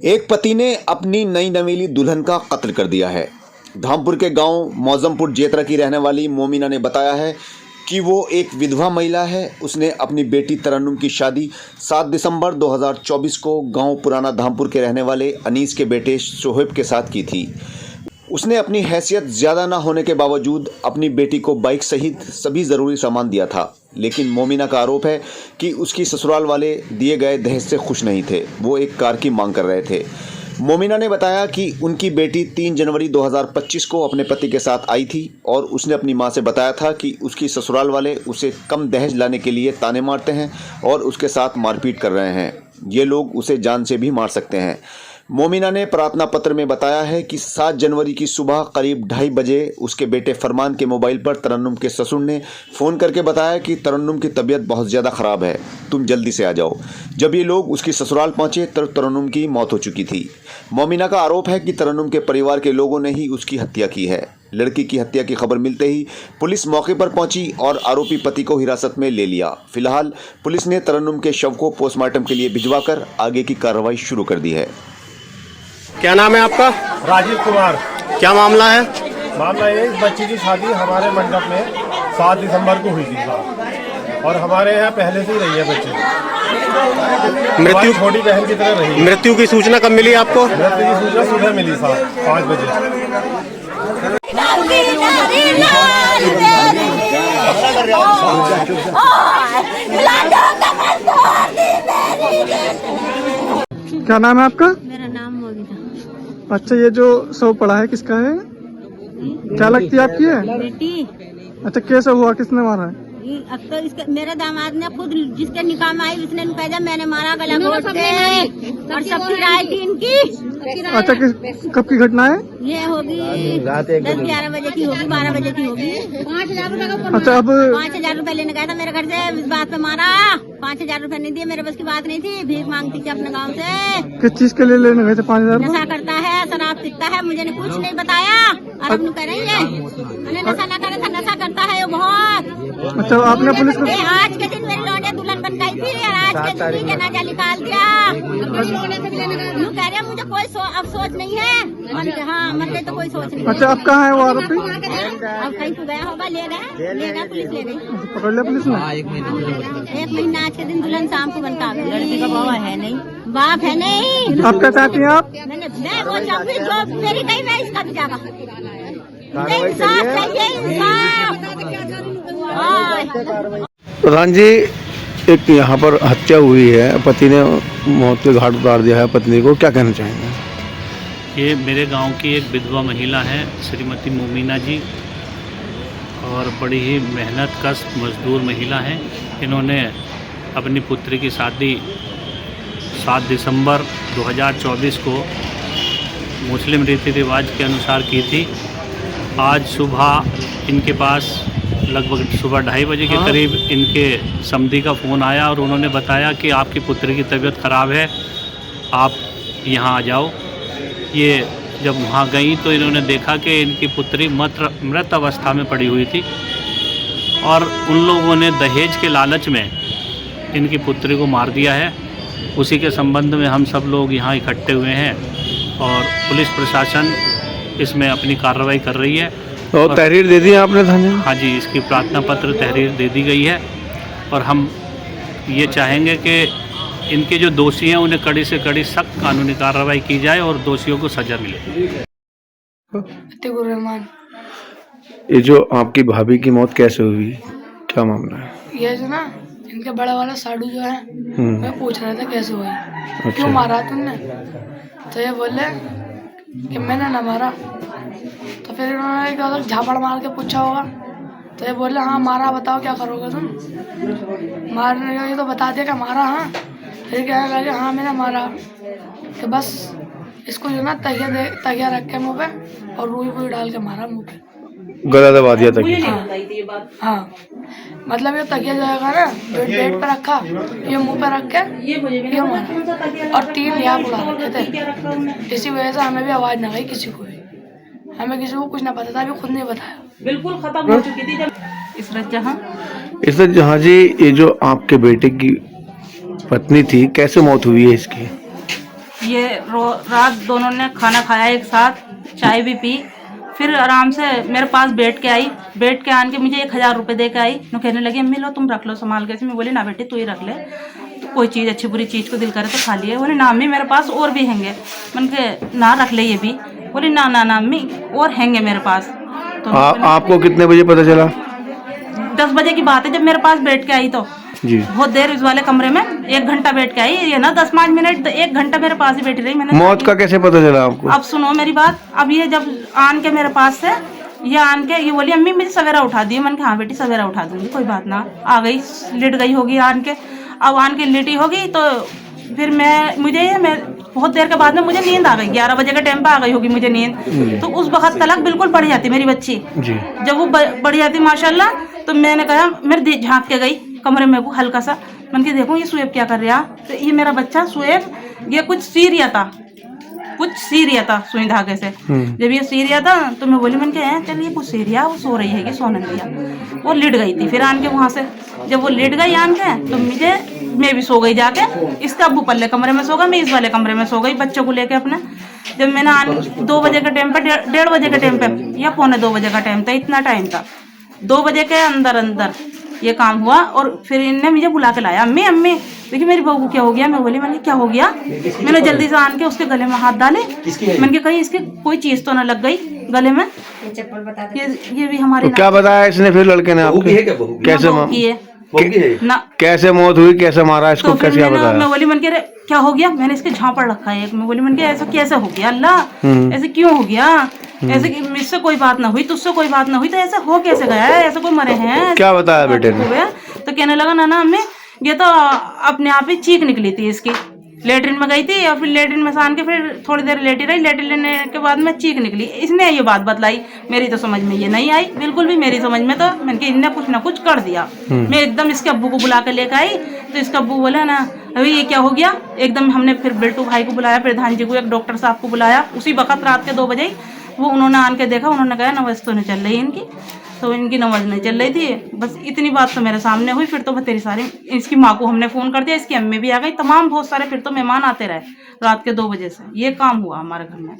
एक पति ने अपनी नई नवेली दुल्हन का कत्ल कर दिया है। धामपुर के गांव मौजमपुर जेतरा की रहने वाली मोमिना ने बताया है कि वो एक विधवा महिला है। उसने अपनी बेटी तरन्नुम की शादी 7 दिसंबर 2024 को गांव पुराना धामपुर के रहने वाले अनीस के बेटे शोहेब के साथ की थी। उसने अपनी हैसियत ज़्यादा ना होने के बावजूद अपनी बेटी को बाइक सहित सभी ज़रूरी सामान दिया था, लेकिन मोमिना का आरोप है कि उसकी ससुराल वाले दिए गए दहेज से खुश नहीं थे। वो एक कार की मांग कर रहे थे। मोमिना ने बताया कि उनकी बेटी 3 जनवरी 2025 को अपने पति के साथ आई थी और उसने अपनी मां से बताया था कि उसकी ससुराल वाले उसे कम दहेज लाने के लिए ताने मारते हैं और उसके साथ मारपीट कर रहे हैं। ये लोग उसे जान से भी मार सकते हैं। मोमिना ने प्रार्थना पत्र में बताया है कि 7 जनवरी की सुबह करीब 2:30 बजे उसके बेटे फरमान के मोबाइल पर तरन्नुम के ससुर ने फ़ोन करके बताया कि तरन्नुम की तबीयत बहुत ज़्यादा ख़राब है, तुम जल्दी से आ जाओ। जब ये लोग उसकी ससुराल पहुंचे तब तरन्नुम की मौत हो चुकी थी। मोमिना का आरोप है कि तरन्नुम के परिवार के लोगों ने ही उसकी हत्या की है। लड़की की हत्या की खबर मिलते ही पुलिस मौके पर पहुंची और आरोपी पति को हिरासत में ले लिया। फिलहाल पुलिस ने तरन्नुम के शव को पोस्टमार्टम के लिए भिजवाकर आगे की कार्रवाई शुरू कर दी है। क्या नाम है आपका? राजीव कुमार। क्या मामला है? मामला ये, इस बच्ची की शादी हमारे मंडप में 7 दिसंबर को हुई थी साहब, और हमारे यहाँ पहले से ही रही है बच्ची। मृत्यु छोटी बहन की तरह रही है। मृत्यु की सूचना कब मिली आपको? मृत्यु की सूचना सुबह मिली साहब 5 बजे। क्या नाम है आपका? मेरा नाम मोगिता। अच्छा, ये जो शव पड़ा है किसका है? क्या लगती है आपकी है? बेटी। अच्छा, कैसे हुआ, किसने मारा है? अब तो इसके मेरे दामाद ने खुद, जिसके निकाह में आई उसने कह दिया मैंने मारा, गला घोट के, और सबकी राय थी इनकी। अच्छा, कब की घटना है? ये होगी 10-11 बजे की होगी, 12 बजे की होगी। 5,000 रुपए का। अच्छा, अब 5,000 रुपए लेने गया था मेरे घर से, इस बात पे मारा। 5,000 रुपए नहीं दिए, मेरे बस की बात नहीं थी। भीख मांगती थी अपने गाँव से। किस चीज के लिए लेने गए थे 5,000? नशा करता है, शराब पीता है, मुझे कुछ नहीं बताया। और अब कह रही है मैंने नशा न करे था, नशा करता है वो बहुत। अच्छा, आपने पुलिस को? आज के दिन मेरी लौंडिया दुल्हन बन गई थी और आज के दिन ही जनाजा निकाल दिया। यूँ कह रहे मुझे कोई अफसोस नहीं है। मन में तो कोई सोच नहीं। अच्छा, अब कहाँ है वो आरोपी? अब कहीं तो गया होगा, ले गए पुलिस ले गई। पकड़ लिया पुलिस ने? 1 महीना आज के दिन दुल्हन शाम को बनता है। लड़की का बाप है नहीं, बाप है नहीं। आप क्या चाहती हैं आप? मैं वो चाहूँगी जो मेरी गई मैं इसका भी जागा। इंसाफ चाहिए, इंसाफ। प्रधान जी, एक यहाँ पर हत्या हुई है, पति ने मौत के घाट उतार दिया है पत्नी को, क्या कहना चाहेंगे? ये मेरे गांव की एक विधवा महिला है, श्रीमती मोमिना जी, और बड़ी ही मेहनत कश मजदूर महिला हैं। इन्होंने अपनी पुत्री की शादी 7 दिसंबर 2024 को मुस्लिम रीति रिवाज के अनुसार की थी। आज सुबह इनके पास लगभग सुबह 2:30 बजे के करीब इनके समधी का फ़ोन आया और उन्होंने बताया कि आपकी पुत्री की तबीयत ख़राब है, आप यहाँ आ जाओ। ये जब वहाँ गई तो इन्होंने देखा कि इनकी पुत्री मृत अवस्था में पड़ी हुई थी और उन लोगों ने दहेज के लालच में इनकी पुत्री को मार दिया है। उसी के संबंध में हम सब लोग यहाँ इकट्ठे हुए हैं और पुलिस प्रशासन इसमें अपनी कार्रवाई कर रही है। और तहरीर दे दी है आपने थाने में? हाँ जी, इसकी प्रार्थना पत्र तहरीर दे दी गई है और हम ये चाहेंगे कि इनके जो दोषी हैं उन्हें कड़ी से कड़ी सख्त कानूनी कार्रवाई की जाए और दोषियों को सजा मिले। रहमान। ये जो आपकी भाभी की मौत कैसे हुई, क्या मामला है? ये जो ना इनके बड़ा वाला साडू जो है मैं पूछ रहा था कैसे हुई। अच्छा। क्यों मारा तुमने? तो ये बोले कि मैंने ना मारा। तो फिर इन्होंने झापड़ मार के पूछा होगा, तो ये बोले हाँ मारा, बताओ क्या करोगे तुम? मारने का ये तो बता दिया कि मारा। हाँ, फिर कहने लगे हाँ मैंने मारा। कि बस इसको जो ना तकिया रख के मुँह पे और रुई डाल के मारा मुँह पे, गला दबा दिया तकिया। हाँ, मतलब ये तकिया जाएगा ना जो पेट पे रखा, ये मुंह पे रख के ये मारा और 3 लिहाफ उड़ा रखे थे। इसी वजह से हमें भी आवाज़ ना गई किसी को भी, हमें किसी को कुछ ना पता था, अभी खुद नहीं बताया। बिल्कुल खत्म हो चुकी थी जब इसरत जहाँ जी, ये जो आपके बेटे की पत्नी थी, कैसे मौत हुई है इसकी? ये रात दोनों ने खाना खाया एक साथ, चाय भी पी, फिर आराम से मेरे पास बैठ के आन के मुझे 1000 रुपये दे के आई। नो कहने लगी अम्मी लो तुम रख लो संभाल के। मैं बोली ना बेटी तू ही रख ले, तो कोई चीज़ अच्छी बुरी चीज़ को दिल करे तो खा लिए। बोले ना अम्मी मेरे पास और भी हैंगे। मन के ना रख ले ये भी। बोली ना ना ना अम्मी और हैंगे मेरे पास। तो आपको कितने बजे पता चला? 10 बजे की बात है जब मेरे पास बैठ के आई। तो जी बहुत देर इस वाले कमरे में 1 घंटा बैठ के आई। ये ना 10-5 मिनट 1 घंटा मेरे पास ही बैठी रही। मैंने मौत का कैसे पता चला आपको? अब सुनो मेरी बात। अब ये जब आन के मेरे पास से ये आन के ये बोली अम्मी मुझे सवेरा उठा दिए। मैंने कहा हाँ बेटी सवेरा उठा दूंगी कोई बात ना। आ गई लेट गई होगी आन के। अब आन के लेटी होगी तो फिर मैं बहुत देर के बाद में मुझे नींद आ गई। 11 बजे के टाइम पे आ गई होगी मुझे नींद। तो उस वक्त तलक बिल्कुल बढ़ जाती मेरी बच्ची। जब वो बढ़ जाती माशाल्लाह, तो मैंने कहा मेरे झाँक के गई कमरे में को हल्का सा। मैंने कहा देखो ये सुएब क्या कर रहा। तो ये मेरा बच्चा सुएब ये कुछ सी रिया था सुई धागे से। जब ये सी रिया था तो मैं बोली मैंने कहा चल ये कुछ सी रिया, वो सो रही है, ये सोने दिया। वो लेट गई थी फिर आन के वहाँ से। जब वो लेट गई आन के तो मैं भी सो गई जाके। इसका अब्बू पल्ले कमरे में सो गया, मैं इस वाले कमरे में सो गई बच्चों को लेके अपने। जब मैंने 2 बजे के टाइम पे 1:30 बजे के टाइम पे या 2:45 बजे का टाइम था, इतना टाइम था। 2 बजे के अंदर ये काम हुआ और फिर इनने मुझे बुला के लाया। अम्मी देखिए मेरी बहू को क्या हो गया। मैं बोली मैंने क्या हो गया। मैंने जल्दी से आन के उसके गले में हाथ डाले। मैंने कहा कहीं इसके कोई चीज तो ना लग गई गले में। ये भी हमारे क्या बताया इसने फिर लड़के ने आपको? कैसे मौत हुई, कैसे मारा इसको, तो कैसे बताया? मैं बोली मन के क्या हो गया। मैंने इसके झाँपड़ रखा है। मैं बोली मन के ऐसा कैसे हो गया अल्लाह, ऐसे क्यों हो गया। ऐसे मुझसे कोई बात ना हुई, तुझसे कोई बात ना हुई, तो ऐसे हो कैसे गया, ऐसे कोई मरे हैं। क्या बताया बेटे ने? तो कहने लगा ना अम्मी ये तो अपने आप ही चीख निकली थी इसकी। लेटरिन में गई थी और फिर लेटरिन में सान के फिर थोड़ी देर लेटी रही। लेटरिन लेने के बाद में चीख निकली। इसने ये बात बतलाई। मेरी तो समझ में ये नहीं आई बिल्कुल भी मेरी समझ में। तो मैंने कहा इनने कुछ ना कुछ कर दिया। मैं एकदम इसके अब्बू को बुला के लेकर आई। तो इसका अब्बू बोला ना अभी ये क्या हो गया। एकदम हमने फिर बिल्टू भाई को बुलाया, प्रधान जी को, एक डॉक्टर साहब को बुलाया। उसी वक्त रात के 2 बजे वो उन्होंने आन के देखा। उन्होंने कहा नवज तो नहीं चल रही इनकी। तो इनकी नमाज नहीं चल रही थी। बस इतनी बात तो मेरे सामने हुई। फिर तो तेरी सारी इसकी माँ को हमने फ़ोन कर दिया, इसकी अम्मी भी आ गई, तमाम बहुत सारे फिर तो मेहमान आते रहे रात के 2 बजे से। ये काम हुआ हमारे घर में।